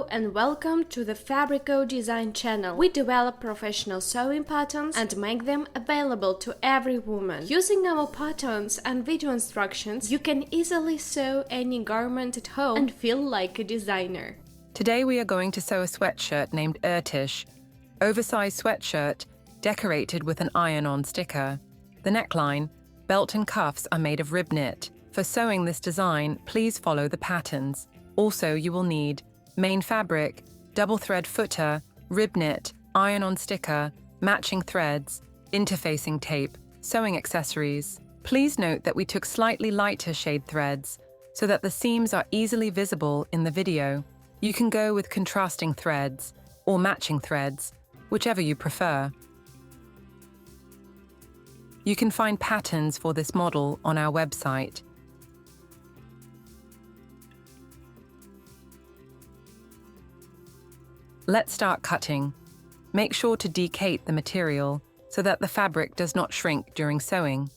Hello and welcome to the Fabrico.Design channel. We develop professional sewing patterns and make them available to every woman. Using our patterns and video instructions, you can easily sew any garment at home and feel like a designer. Today we are going to sew a sweatshirt named Irtysh, oversized sweatshirt decorated with an iron-on sticker. The neckline, belt and cuffs are made of rib knit. For sewing this design, please follow the patterns. Also, you will need main fabric, double thread footer, rib knit, iron-on sticker, matching threads, interfacing tape, sewing accessories. Please note that we took slightly lighter shade threads so that the seams are easily visible in the video. You can go with contrasting threads or matching threads, whichever you prefer. You can find patterns for this model on our website. Let's start cutting. Make sure to decate the material so that the fabric does not shrink during sewing.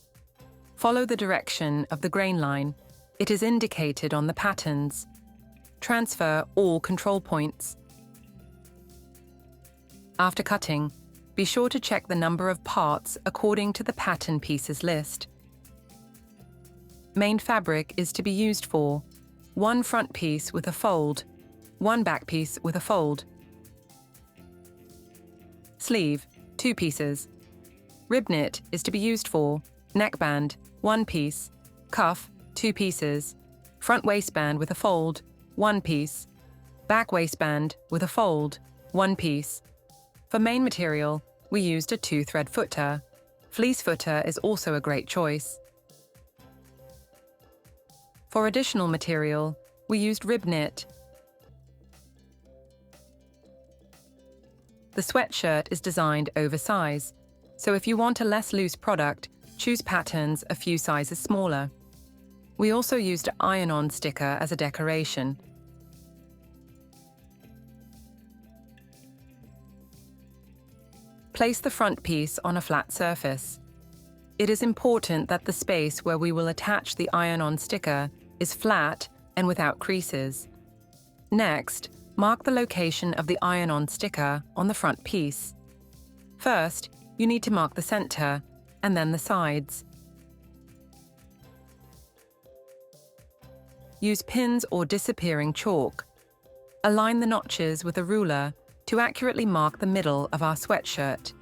Follow the direction of the grain line. It is indicated on the patterns. Transfer all control points. After cutting, be sure to check the number of parts according to the pattern pieces list. Main fabric is to be used for 1 front piece with a fold, 1 back piece with a fold. Sleeve, 2 pieces. Rib knit is to be used for neckband, 1 piece, cuff, 2 pieces, front waistband with a fold, 1 piece, back waistband with a fold, 1 piece. For main material, we used a 2-thread footer. Fleece footer is also a great choice. For additional material, we used rib knit. The sweatshirt is designed oversize, so if you want a less loose product, choose patterns a few sizes smaller. We also used an iron-on sticker as a decoration. Place the front piece on a flat surface. It is important that the space where we will attach the iron-on sticker is flat and without creases. Next, mark the location of the iron-on sticker on the front piece. First, you need to mark the center, and then the sides. Use pins or disappearing chalk. Align the notches with a ruler to accurately mark the middle of our sweatshirt.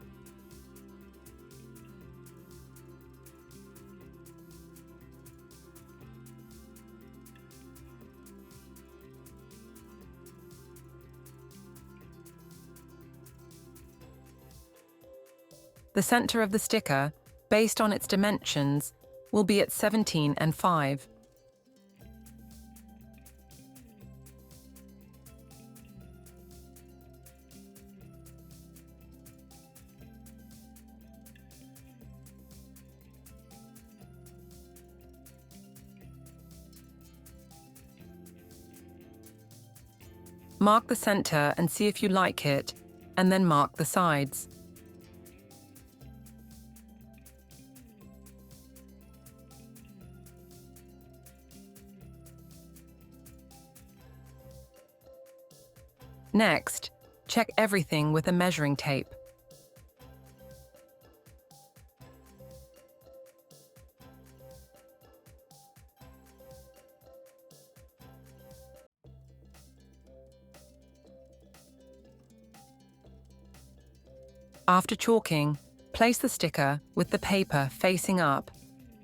The center of the sticker, based on its dimensions, will be at 17 and 5. Mark the center and see if you like it, and then mark the sides. Next, check everything with a measuring tape. After chalking, place the sticker with the paper facing up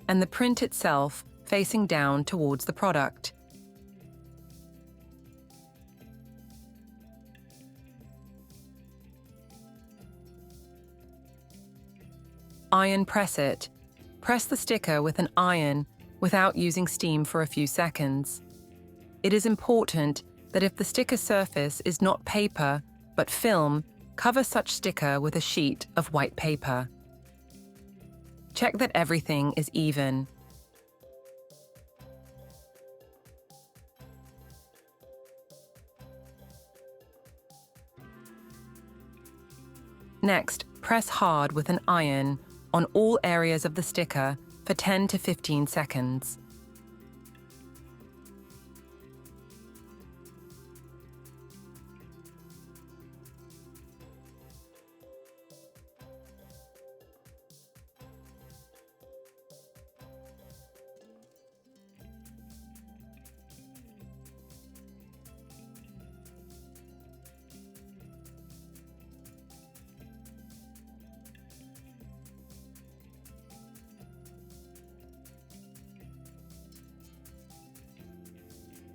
and the print itself facing down towards the product. Iron press it. Press the sticker with an iron without using steam for a few seconds. It is important that if the sticker surface is not paper but film, cover such sticker with a sheet of white paper. Check that everything is even. Next, press hard with an iron on all areas of the sticker for 10 to 15 seconds.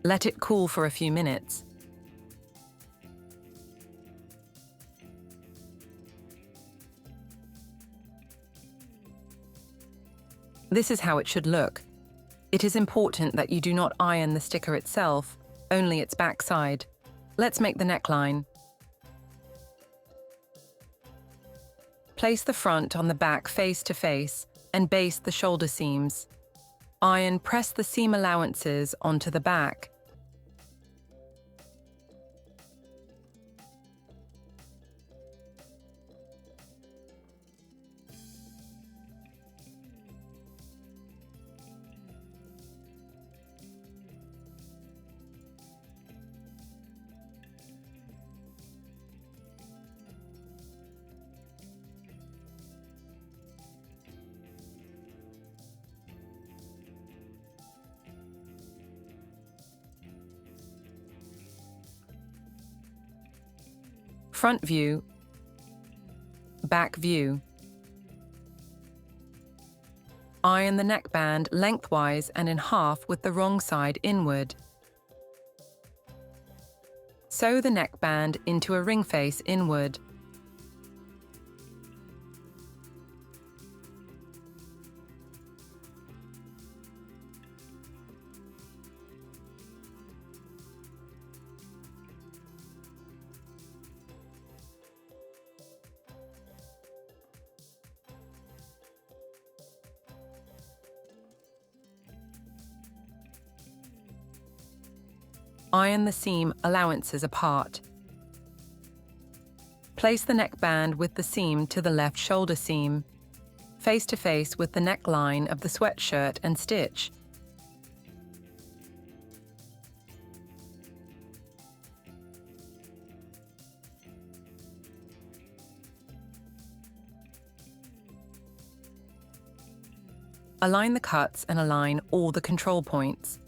Let it cool for a few minutes. This is how it should look. It is important that you do not iron the sticker itself, only its backside. Let's make the neckline. Place the front on the back face to face and baste the shoulder seams. Press the seam allowances onto the back. Front view, back view. Iron the neckband lengthwise and in half with the wrong side inward. Sew the neckband into a ring face inward. Iron the seam allowances apart. Place the neckband with the seam to the left shoulder seam, face to face with the neckline of the sweatshirt and stitch. Align the cuts and align all the control points.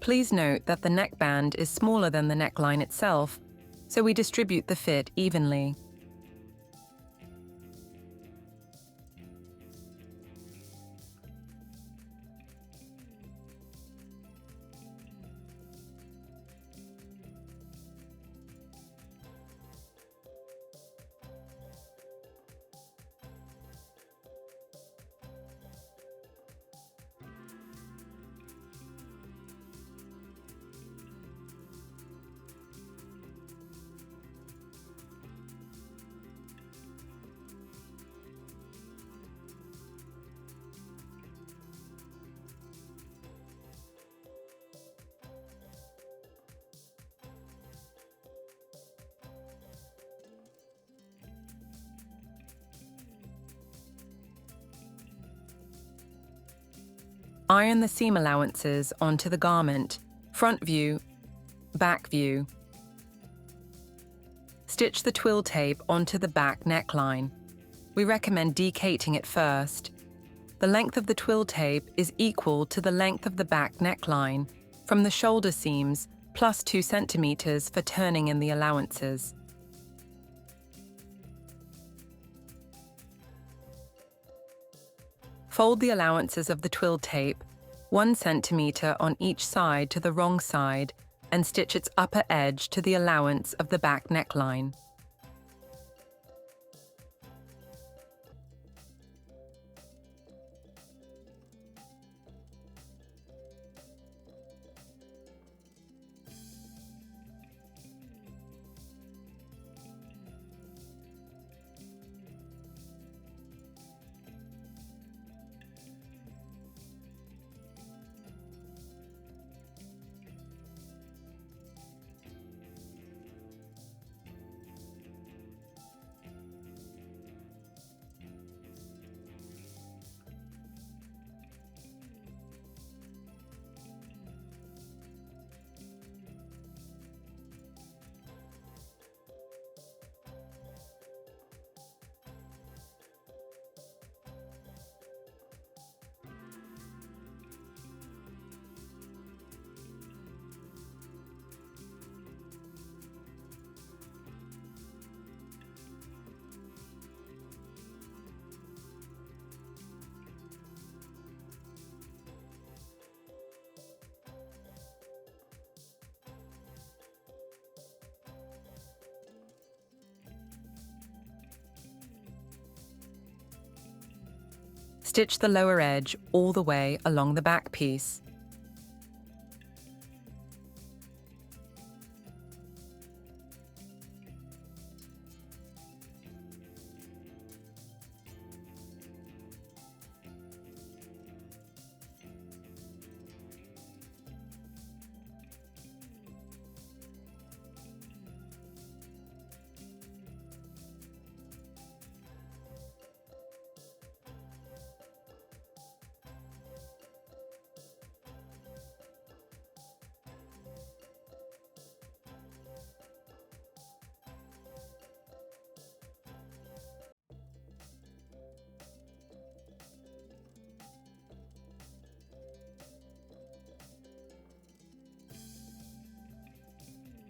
Please note that the neckband is smaller than the neckline itself, so we distribute the fit evenly. Iron the seam allowances onto the garment, front view, back view. Stitch the twill tape onto the back neckline. We recommend decating it first. The length of the twill tape is equal to the length of the back neckline, from the shoulder seams, plus 2 centimeters for turning in the allowances. Fold the allowances of the twill tape 1 centimeter on each side to the wrong side and stitch its upper edge to the allowance of the back neckline. Stitch the lower edge all the way along the back piece.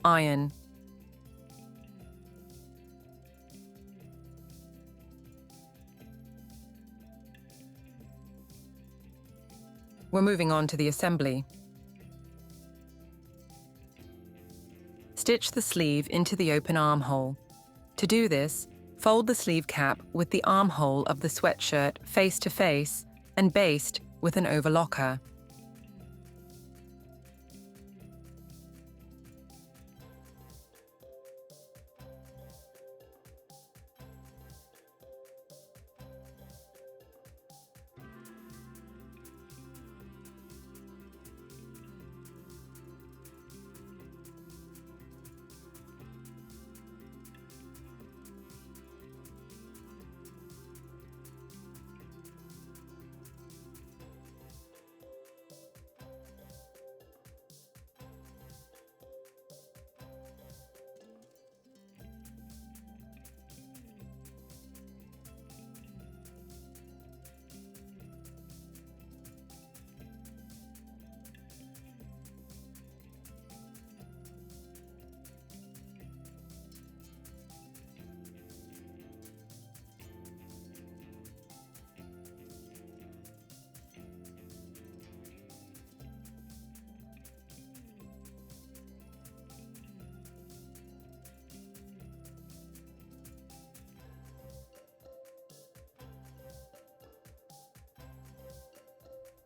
Iron. We're moving on to the assembly. Stitch the sleeve into the open armhole. To do this, fold the sleeve cap with the armhole of the sweatshirt face to face and baste with an overlocker.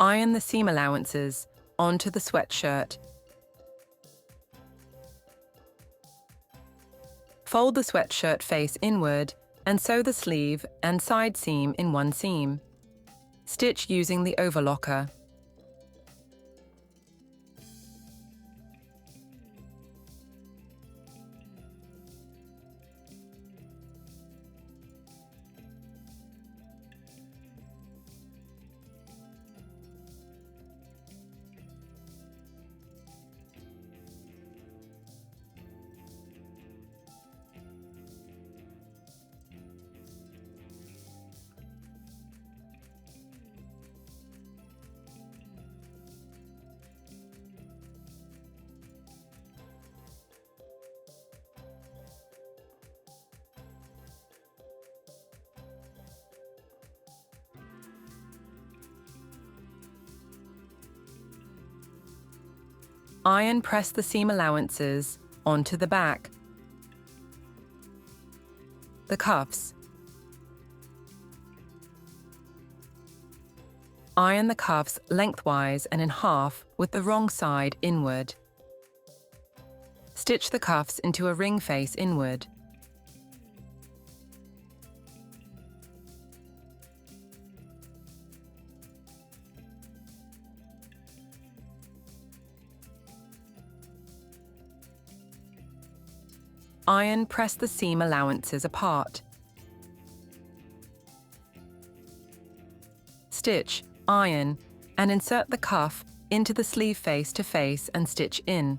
Iron the seam allowances onto the sweatshirt. Fold the sweatshirt face inward and sew the sleeve and side seam in one seam. Stitch using the overlocker. Iron press the seam allowances onto the back. The cuffs. Iron the cuffs lengthwise and in half with the wrong side inward. Stitch the cuffs into a ring face inward. Iron press the seam allowances apart. Stitch, iron, and insert the cuff into the sleeve face to face and stitch in.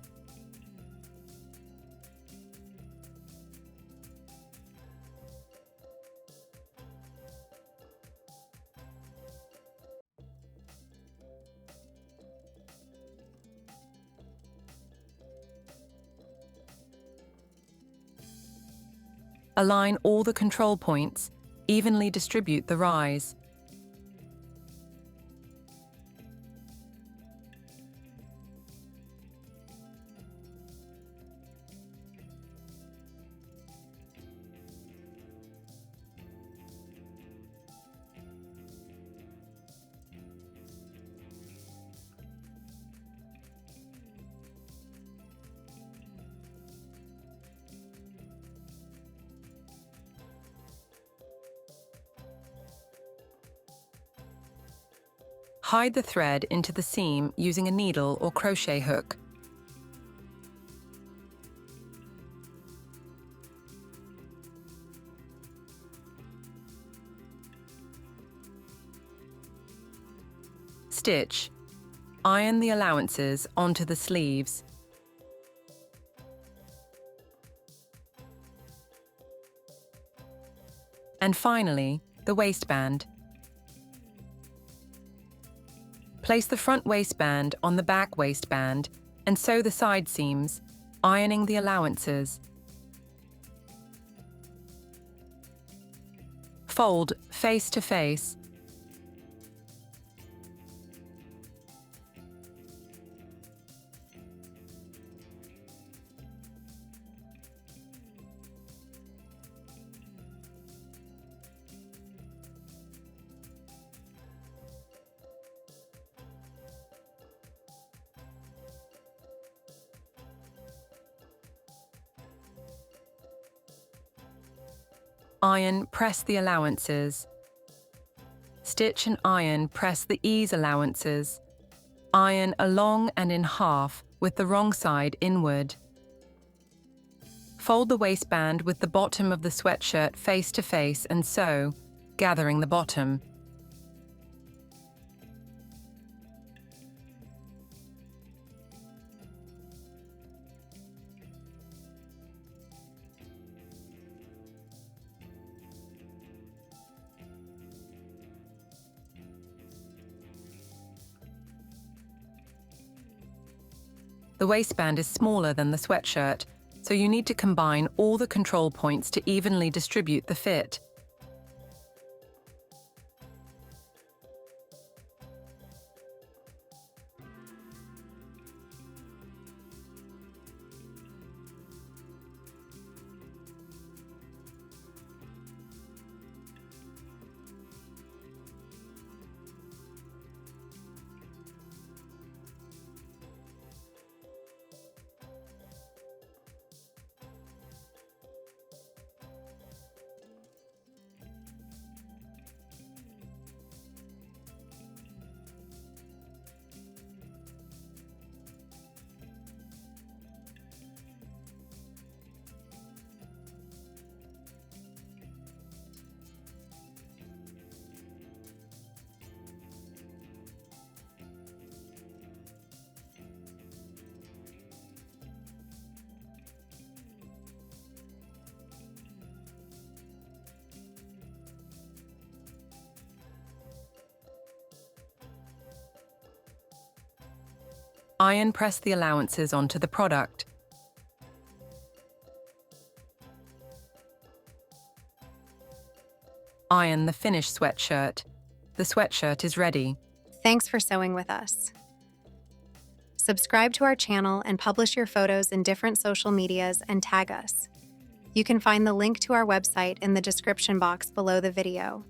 Align all the control points, evenly distribute the rise. Hide the thread into the seam using a needle or crochet hook. Stitch. Iron the allowances onto the sleeves. And finally, the waistband. Place the front waistband on the back waistband and sew the side seams, ironing the allowances. Fold face to face. Iron, press the allowances. Stitch and iron, press the ease allowances. Iron along and in half with the wrong side inward. Fold the waistband with the bottom of the sweatshirt face to face and sew, gathering the bottom. The waistband is smaller than the sweatshirt, so you need to combine all the control points to evenly distribute the fit. Iron press the allowances onto the product. Iron the finished sweatshirt. The sweatshirt is ready. Thanks for sewing with us. Subscribe to our channel and publish your photos in different social medias and tag us. You can find the link to our website in the description box below the video.